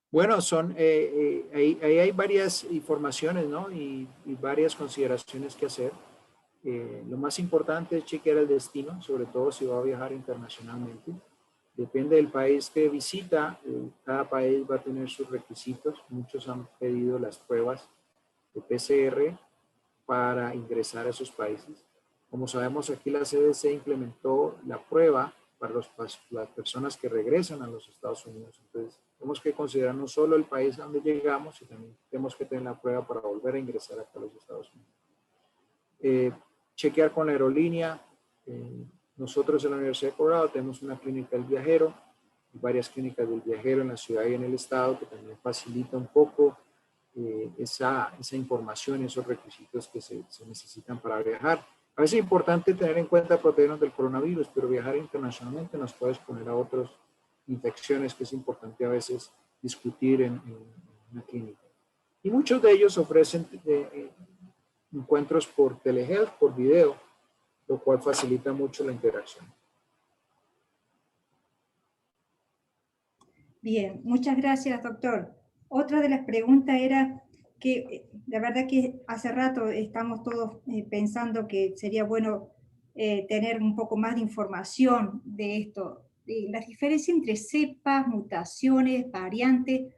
Bueno, ahí hay varias informaciones, ¿no? Y varias consideraciones que hacer. Lo más importante es chequear el destino, sobre todo si va a viajar internacionalmente. Depende del país que visita, cada país va a tener sus requisitos. Muchos han pedido las pruebas de PCR para ingresar a esos países. Como sabemos, aquí la CDC implementó la prueba para las personas que regresan a los Estados Unidos. Entonces, tenemos que considerar no solo el país a donde llegamos, sino también tenemos que tener la prueba para volver a ingresar acá a los Estados Unidos. Chequear con la aerolínea. Nosotros en la Universidad de Colorado tenemos una clínica del viajero y varias clínicas del viajero en la ciudad y en el estado que también facilita un poco esa información, esos requisitos que se necesitan para viajar. A veces es importante tener en cuenta protegernos del coronavirus, pero viajar internacionalmente nos puede exponer a otras infecciones que es importante a veces discutir en una clínica. Y muchos de ellos ofrecen encuentros por telehealth, por video, lo cual facilita mucho la interacción. Bien, muchas gracias, doctor. Otra de las preguntas era que la verdad que hace rato estamos todos pensando que sería bueno tener un poco más de información de esto. La diferencia entre cepas, mutaciones, variantes.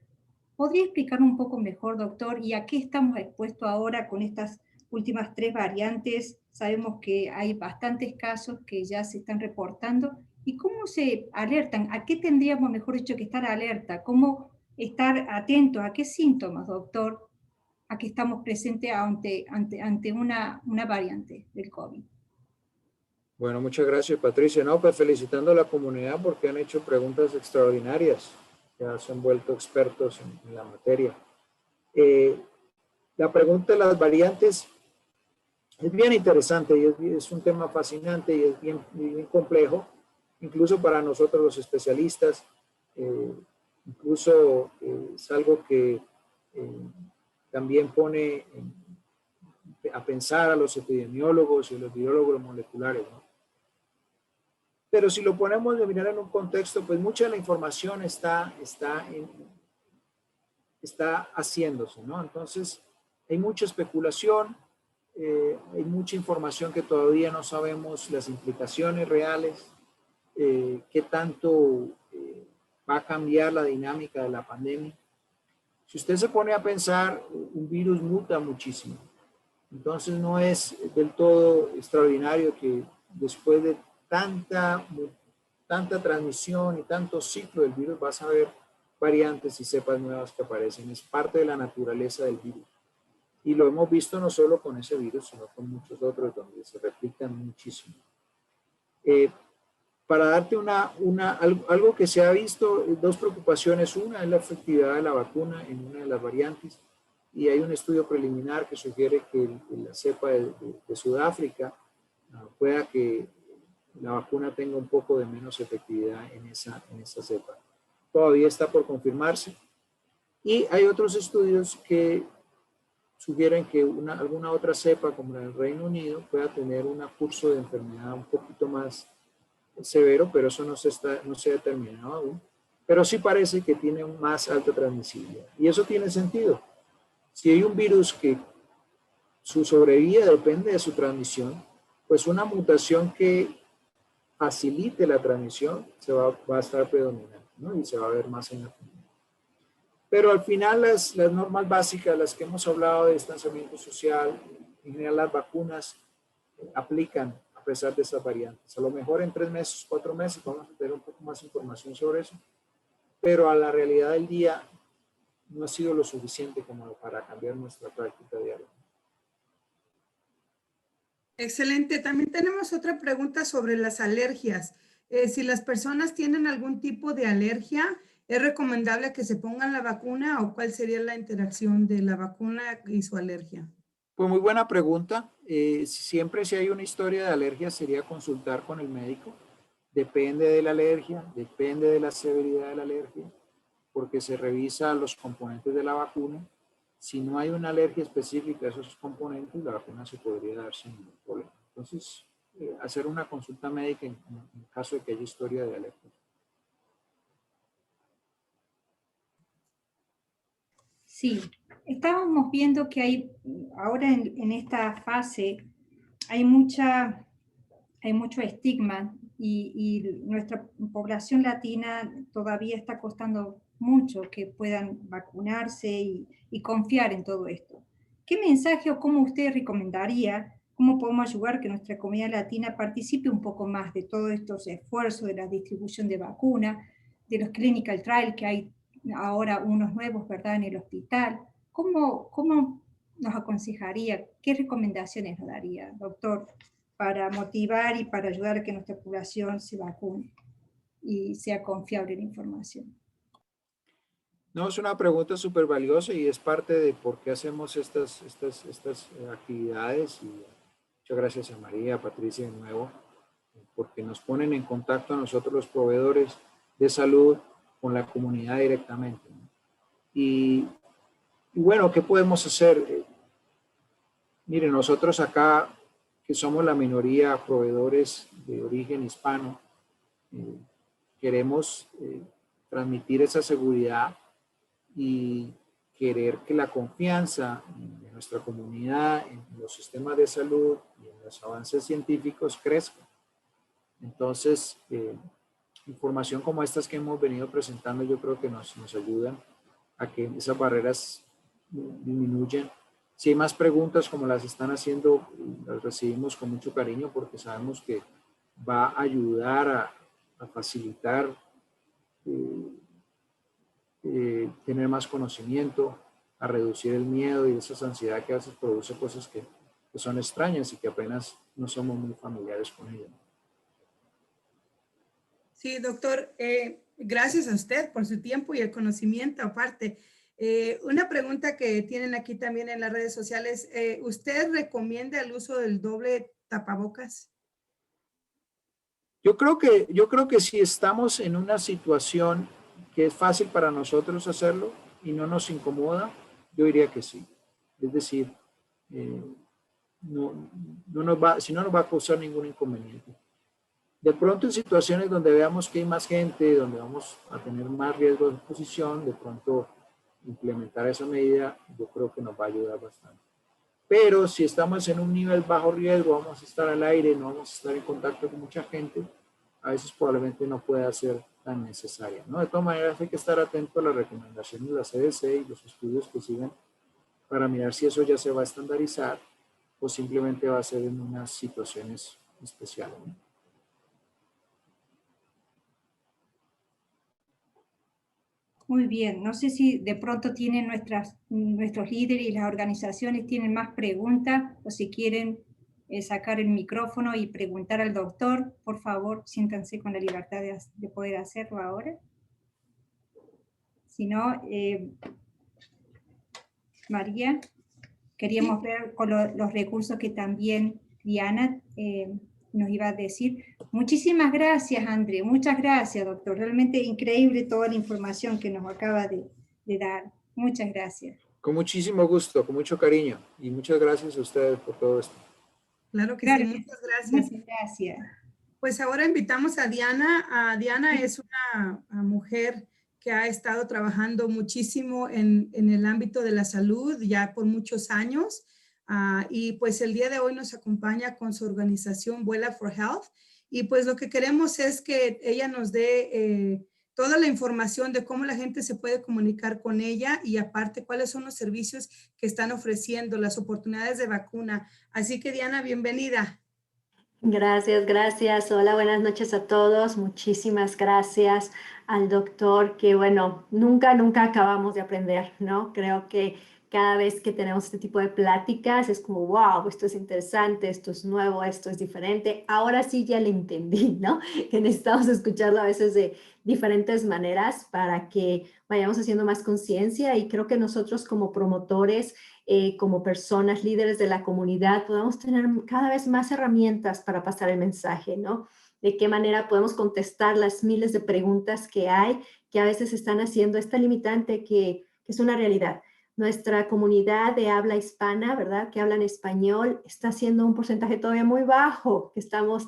¿Podría explicar un poco mejor, doctor, y a qué estamos expuestos ahora con estas últimas 3 variantes? Sabemos que hay bastantes casos que ya se están reportando. ¿Y cómo se alertan? ¿A qué tendríamos, mejor dicho, que estar alerta? ¿Cómo estar atentos? ¿A qué síntomas, doctor? ¿A qué estamos presentes ante una variante del COVID? Bueno, muchas gracias, Patricia. No, pues felicitando a la comunidad porque han hecho preguntas extraordinarias. Ya se han vuelto expertos en la materia. La pregunta de las variantes es bien interesante y es un tema fascinante y es bien complejo, incluso para nosotros los especialistas. Incluso es algo que también pone a pensar a los epidemiólogos y los virólogos moleculares, ¿no? Pero si lo ponemos de mirar en un contexto, pues mucha de la información está haciéndose, ¿no? Entonces, hay mucha especulación, hay mucha información que todavía no sabemos las implicaciones reales, qué tanto va a cambiar la dinámica de la pandemia. Si usted se pone a pensar, un virus muta muchísimo. Entonces no es del todo extraordinario que después de tanta transmisión y tanto ciclo del virus vas a ver variantes y cepas nuevas que aparecen. Es parte de la naturaleza del virus. Y lo hemos visto no solo con ese virus, sino con muchos otros donde se replican muchísimo. Para darte algo que se ha visto, 2 preocupaciones. Una es la efectividad de la vacuna en una de las variantes. Y hay un estudio preliminar que sugiere que la cepa de Sudáfrica pueda que la vacuna tenga un poco de menos efectividad en esa cepa. Todavía está por confirmarse. Y hay otros estudios que sugieren que alguna otra cepa, como la del Reino Unido, pueda tener un curso de enfermedad un poquito más severo, pero eso no se ha determinado aún. Pero sí parece que tiene más alta transmisibilidad. Y eso tiene sentido. Si hay un virus que su sobrevida depende de su transmisión, pues una mutación que facilite la transmisión va a estar predominante, ¿no? Y se va a ver más en la comunidad. Pero al final las normas básicas, las que hemos hablado de distanciamiento social, en general las vacunas aplican a pesar de esas variantes. A lo mejor en 3 meses, 4 meses vamos a tener un poco más de información sobre eso, pero a la realidad del día no ha sido lo suficiente como para cambiar nuestra práctica diaria. Excelente. También tenemos otra pregunta sobre las alergias. Si las personas tienen algún tipo de alergia, ¿es recomendable que se pongan la vacuna o cuál sería la interacción de la vacuna y su alergia? Pues muy buena pregunta. Siempre si hay una historia de alergia sería consultar con el médico. Depende de la alergia, depende de la severidad de la alergia, porque se revisa los componentes de la vacuna. Si no hay una alergia específica a esos componentes, la vacuna se podría dar sin ningún problema. Entonces, hacer una consulta médica en caso de que haya historia de alergia. Sí, estábamos viendo que hay, ahora en esta fase, hay mucho estigma y nuestra población latina todavía está costando mucho que puedan vacunarse y confiar en todo esto. ¿Qué mensaje o cómo usted recomendaría, cómo podemos ayudar que nuestra comunidad latina participe un poco más de todos estos esfuerzos de la distribución de vacunas, de los clinical trials que hay ahora unos nuevos, ¿verdad?, en el hospital? ¿Cómo nos aconsejaría? ¿Qué recomendaciones nos daría, doctor, para motivar y para ayudar a que nuestra población se vacune y sea confiable la información? No, es una pregunta súper valiosa y es parte de por qué hacemos estas actividades Muchas gracias a María, a Patricia de nuevo, porque nos ponen en contacto a nosotros los proveedores de salud con la comunidad directamente, ¿no? Y bueno, ¿qué podemos hacer? Miren, nosotros acá, que somos la minoría proveedores de origen hispano, queremos transmitir esa seguridad y querer que la confianza de nuestra comunidad en los sistemas de salud y en los avances científicos crezca. Entonces, información como estas que hemos venido presentando, yo creo que nos ayudan a que esas barreras disminuyan. Si hay más preguntas como las están haciendo, las recibimos con mucho cariño porque sabemos que va a ayudar a facilitar tener más conocimiento, a reducir el miedo y esa ansiedad que a veces produce cosas que son extrañas y que apenas no somos muy familiares con ellas. Sí, doctor, gracias a usted por su tiempo y el conocimiento aparte. Una pregunta que tienen aquí también en las redes sociales, ¿usted recomienda el uso del doble tapabocas? Yo creo que si estamos en una situación que es fácil para nosotros hacerlo y no nos incomoda, yo diría que sí. Es decir, si no nos va a causar ningún inconveniente. De pronto en situaciones donde veamos que hay más gente, donde vamos a tener más riesgo de exposición, de pronto implementar esa medida, yo creo que nos va a ayudar bastante. Pero si estamos en un nivel bajo riesgo, vamos a estar al aire, no vamos a estar en contacto con mucha gente, a veces probablemente no pueda ser tan necesaria, ¿no? De todas maneras hay que estar atento a las recomendaciones de la CDC y los estudios que sigan para mirar si eso ya se va a estandarizar o simplemente va a ser en unas situaciones especiales, ¿no? Muy bien, no sé si de pronto tienen nuestros líderes y las organizaciones tienen más preguntas o si quieren sacar el micrófono y preguntar al doctor, por favor, siéntanse con la libertad de poder hacerlo ahora. Si no, María, queríamos ver con los recursos que también Diana nos iba a decir. Muchísimas gracias, André. Muchas gracias, doctor. Realmente increíble toda la información que nos acaba de dar. Muchas gracias. Con muchísimo gusto, con mucho cariño. Y muchas gracias a ustedes por todo esto. Claro que sí, muchas gracias. Muchas gracias. Pues ahora invitamos a Diana. Diana es una mujer que ha estado trabajando muchísimo en el ámbito de la salud ya por muchos años. Y pues el día de hoy nos acompaña con su organización Vuela for Health. Y pues lo que queremos es que ella nos dé toda la información de cómo la gente se puede comunicar con ella y aparte cuáles son los servicios que están ofreciendo, las oportunidades de vacuna. Así que Diana, bienvenida. Gracias, gracias. Hola, buenas noches a todos. Muchísimas gracias al doctor, que bueno, nunca acabamos de aprender, ¿no? Creo que cada vez que tenemos este tipo de pláticas es como, wow, esto es interesante, esto es nuevo, esto es diferente. Ahora sí ya le entendí, ¿no? Que necesitamos escucharlo a veces de diferentes maneras para que vayamos haciendo más conciencia y creo que nosotros como promotores, como personas líderes de la comunidad, podamos tener cada vez más herramientas para pasar el mensaje, ¿no? De qué manera podemos contestar las miles de preguntas que hay, que a veces están haciendo esta limitante que es una realidad. Nuestra comunidad de habla hispana, ¿verdad? Que hablan español, está siendo un porcentaje todavía muy bajo que estamos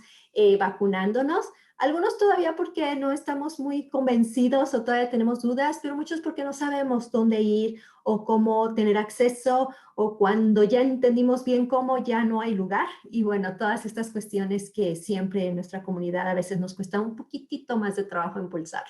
vacunándonos. Algunos todavía porque no estamos muy convencidos o todavía tenemos dudas, pero muchos porque no sabemos dónde ir o cómo tener acceso o cuando ya entendimos bien cómo ya no hay lugar. Y bueno, todas estas cuestiones que siempre en nuestra comunidad a veces nos cuesta un poquitito más de trabajo impulsar.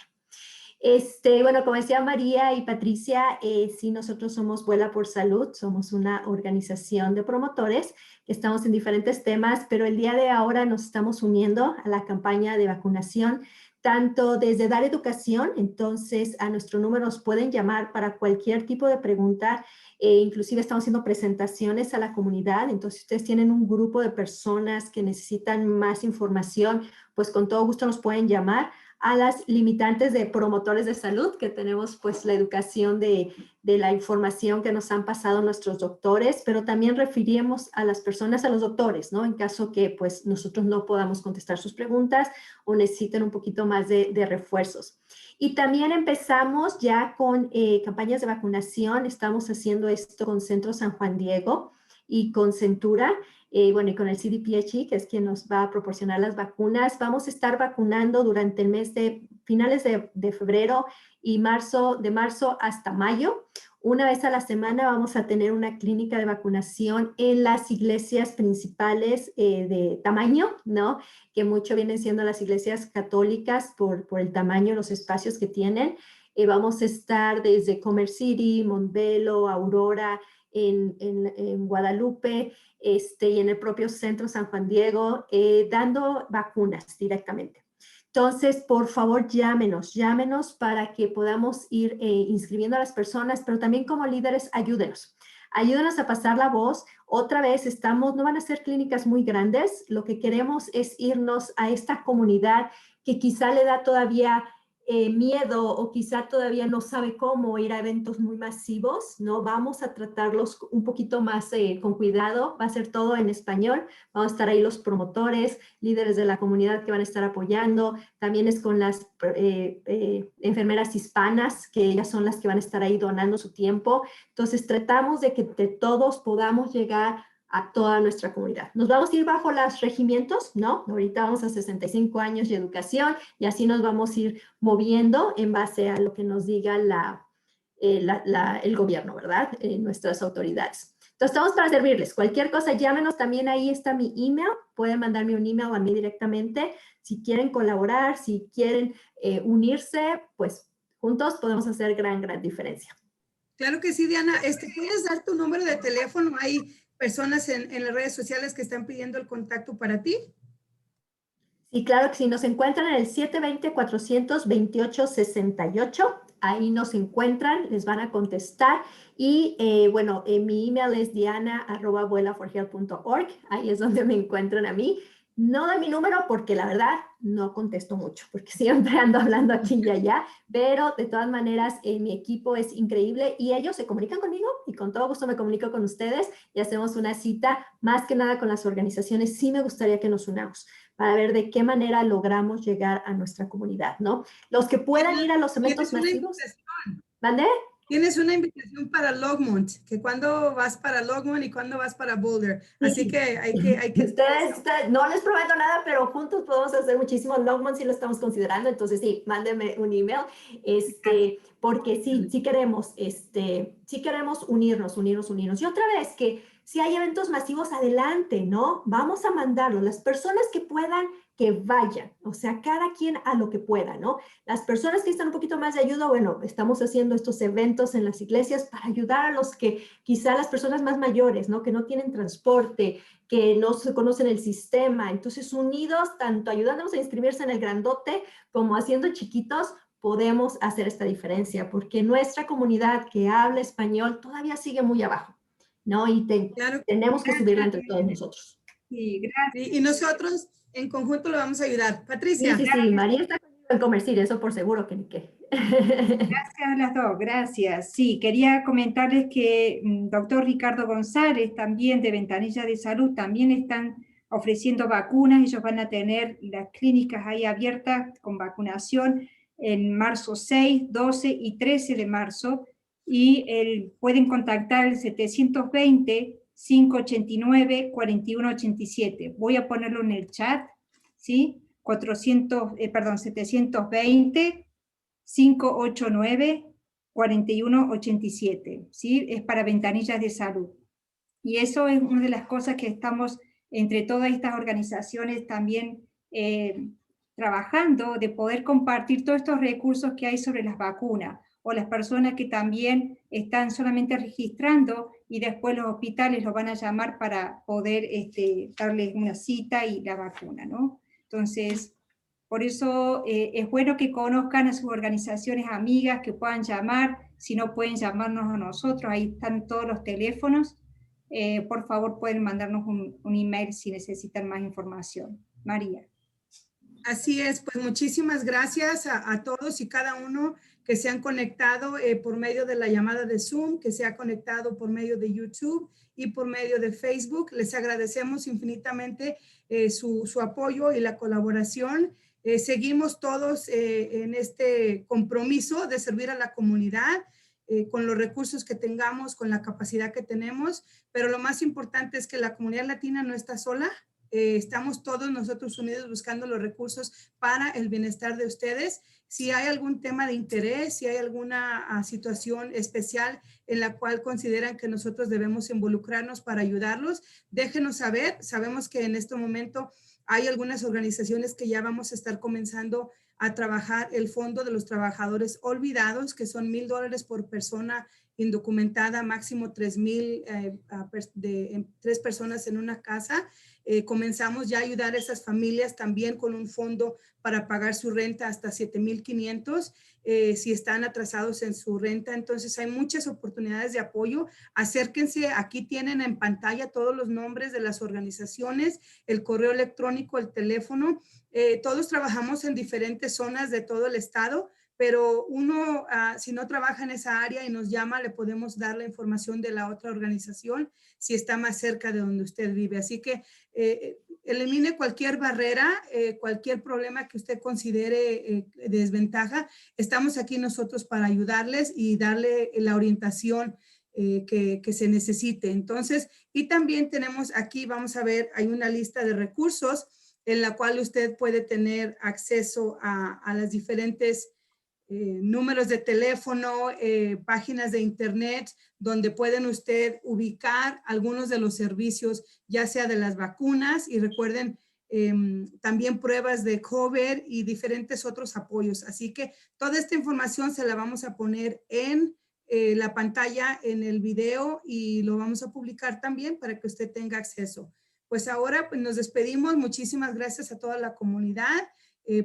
Bueno, como decía María y Patricia, sí, nosotros somos Vuela por Salud, somos una organización de promotores que estamos en diferentes temas, pero el día de ahora nos estamos uniendo a la campaña de vacunación, tanto desde dar educación, entonces a nuestro número nos pueden llamar para cualquier tipo de pregunta, inclusive estamos haciendo presentaciones a la comunidad, entonces si ustedes tienen un grupo de personas que necesitan más información, pues con todo gusto nos pueden llamar. a las limitantes de promotores de salud, que tenemos pues la educación de la información que nos han pasado nuestros doctores, pero también referimos a las personas a los doctores, ¿no? En caso que pues nosotros no podamos contestar sus preguntas o necesiten un poquito más de refuerzos. Y también empezamos ya con campañas de vacunación. Estamos haciendo esto con Centro San Juan Diego y con Centura, bueno, y con el CDPHE, que es quien nos va a proporcionar las vacunas. Vamos a estar vacunando durante el mes de finales de febrero y de marzo hasta mayo. Una vez a la semana vamos a tener una clínica de vacunación en las iglesias principales de tamaño, ¿no? Que mucho vienen siendo las iglesias católicas por el tamaño, los espacios que tienen. Vamos a estar desde Commerce City, Montbello, Aurora, en Guadalupe, y en el propio Centro San Juan Diego, dando vacunas directamente. Entonces, por favor, llámenos para que podamos ir inscribiendo a las personas, pero también como líderes, ayúdenos. Ayúdenos a pasar la voz. Otra vez no van a ser clínicas muy grandes. Lo que queremos es irnos a esta comunidad que quizá le da todavía miedo o quizá todavía no sabe cómo ir a eventos muy masivos, ¿no? Vamos a tratarlos un poquito más con cuidado. Va a ser todo en español. Vamos a estar ahí los promotores, líderes de la comunidad que van a estar apoyando. También es con las enfermeras hispanas, que ellas son las que van a estar ahí donando su tiempo. Entonces, tratamos de que todos podamos llegar a toda nuestra comunidad. Nos vamos a ir bajo los regimientos, ¿no? Ahorita vamos a 65 años de educación y así nos vamos a ir moviendo en base a lo que nos diga el gobierno, ¿verdad? Nuestras autoridades. Entonces, estamos para servirles. Cualquier cosa, llámenos. También ahí está mi email. Pueden mandarme un email a mí directamente. Si quieren colaborar, si quieren unirse, pues juntos podemos hacer gran diferencia. Claro que sí, Diana. ¿Puedes dar tu número de teléfono? Hay personas en las redes sociales que están pidiendo el contacto para ti. Sí, claro que sí. Nos encuentran en el 720-428-68. Ahí nos encuentran, les van a contestar. Y bueno, mi email es diana@vuelaforhealth.org. Ahí es donde me encuentran a mí. No doy mi número porque la verdad no contesto mucho, porque siempre ando hablando aquí y allá, pero de todas maneras mi equipo es increíble y ellos se comunican conmigo y con todo gusto me comunico con ustedes y hacemos una cita, más que nada con las organizaciones. Sí me gustaría que nos unamos para ver de qué manera logramos llegar a nuestra comunidad, ¿no? Los que puedan ir a los eventos masivos. ¿Mande? Tienes una invitación para Longmont, que cuando vas para Longmont y cuando vas para Boulder. Así Sí. que hay que Ustedes, no les prometo nada, pero juntos podemos hacer muchísimo. Longmont sí lo estamos considerando, entonces sí, mándenme un email, porque sí queremos, sí queremos unirnos. Y otra vez, que si hay eventos masivos, adelante, ¿no? Vamos a mandarlo. Las personas que puedan, que vayan. O sea, cada quien a lo que pueda, ¿no? Las personas que están un poquito más de ayuda, bueno, estamos haciendo estos eventos en las iglesias para ayudar a los que, quizá las personas más mayores, ¿no? Que no tienen transporte, que no se conocen el sistema. Entonces, unidos, tanto ayudándonos a inscribirse en el grandote como haciendo chiquitos, podemos hacer esta diferencia, porque nuestra comunidad que habla español todavía sigue muy abajo, ¿no? Y tenemos que subirla entre todos nosotros. Sí, gracias. Y nosotros en conjunto lo vamos a ayudar. Patricia. Sí, María está conmigo en Comercir, eso por seguro que ni qué. Gracias a las dos, gracias. Sí, quería comentarles que doctor Ricardo González, también de Ventanilla de Salud, también están ofreciendo vacunas. Ellos van a tener las clínicas ahí abiertas con vacunación en marzo 6, 12 y 13 de marzo. Y pueden contactar el 720-589-4187. Voy a ponerlo en el chat, ¿sí? 720-589-4187, ¿sí? Es para Ventanillas de Salud. Y eso es una de las cosas que estamos entre todas estas organizaciones también trabajando, de poder compartir todos estos recursos que hay sobre las vacunas, o las personas que también están solamente registrando y después los hospitales los van a llamar para poder darles una cita y la vacuna, ¿no? Entonces, por eso es bueno que conozcan a sus organizaciones amigas, que puedan llamar, si no pueden llamarnos a nosotros, ahí están todos los teléfonos. Por favor, pueden mandarnos un email si necesitan más información. María. Así es, pues muchísimas gracias a todos y cada uno que se han conectado por medio de la llamada de Zoom, que se ha conectado por medio de YouTube y por medio de Facebook. Les agradecemos infinitamente su apoyo y la colaboración. Seguimos todos en este compromiso de servir a la comunidad con los recursos que tengamos, con la capacidad que tenemos, pero lo más importante es que la comunidad latina no está sola. Estamos todos nosotros unidos buscando los recursos para el bienestar de ustedes. Si hay algún tema de interés, si hay alguna situación especial en la cual consideran que nosotros debemos involucrarnos para ayudarlos, déjenos saber. Sabemos que en este momento hay algunas organizaciones que ya vamos a estar comenzando a trabajar el Fondo de los Trabajadores Olvidados, que son $1,000 por persona indocumentada, máximo 3,000 de 3 personas en una casa. Comenzamos ya a ayudar a esas familias también con un fondo para pagar su renta hasta 7,500 si están atrasados en su renta. Entonces hay muchas oportunidades de apoyo. Acérquense, aquí tienen en pantalla todos los nombres de las organizaciones, el correo electrónico, el teléfono. Todos trabajamos en diferentes zonas de todo el estado, pero uno, si no trabaja en esa área y nos llama, le podemos dar la información de la otra organización si está más cerca de donde usted vive. Así que elimine cualquier barrera, cualquier problema que usted considere desventaja. Estamos aquí nosotros para ayudarles y darle la orientación que se necesite. Entonces, y también tenemos aquí, vamos a ver, hay una lista de recursos en la cual usted puede tener acceso a las diferentes números de teléfono, páginas de internet, donde pueden usted ubicar algunos de los servicios, ya sea de las vacunas, y recuerden, también pruebas de COVID y diferentes otros apoyos. Así que toda esta información se la vamos a poner en la pantalla, en el video, y lo vamos a publicar también para que usted tenga acceso. Pues ahora pues, nos despedimos. Muchísimas gracias a toda la comunidad.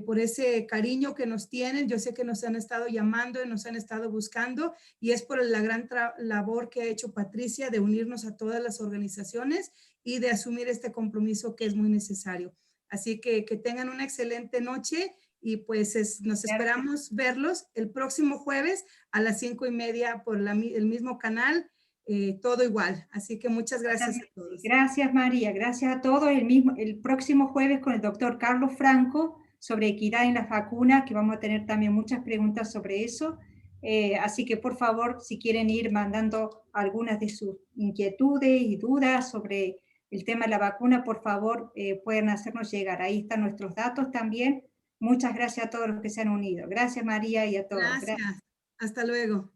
Por ese cariño que nos tienen. Yo sé que nos han estado llamando y nos han estado buscando, y es por la gran labor que ha hecho Patricia de unirnos a todas las organizaciones y de asumir este compromiso que es muy necesario. Así que tengan una excelente noche y pues nos esperamos verlos el próximo jueves a las 5:30 por el mismo canal. Todo igual. Así que muchas gracias a todos. Gracias, María. Gracias a todos. El próximo jueves con el doctor Carlos Franco sobre equidad en las vacunas, que vamos a tener también muchas preguntas sobre eso. Así que, por favor, si quieren ir mandando algunas de sus inquietudes y dudas sobre el tema de la vacuna, por favor, pueden hacernos llegar. Ahí están nuestros datos también. Muchas gracias a todos los que se han unido. Gracias, María, y a todos. Gracias. Hasta luego.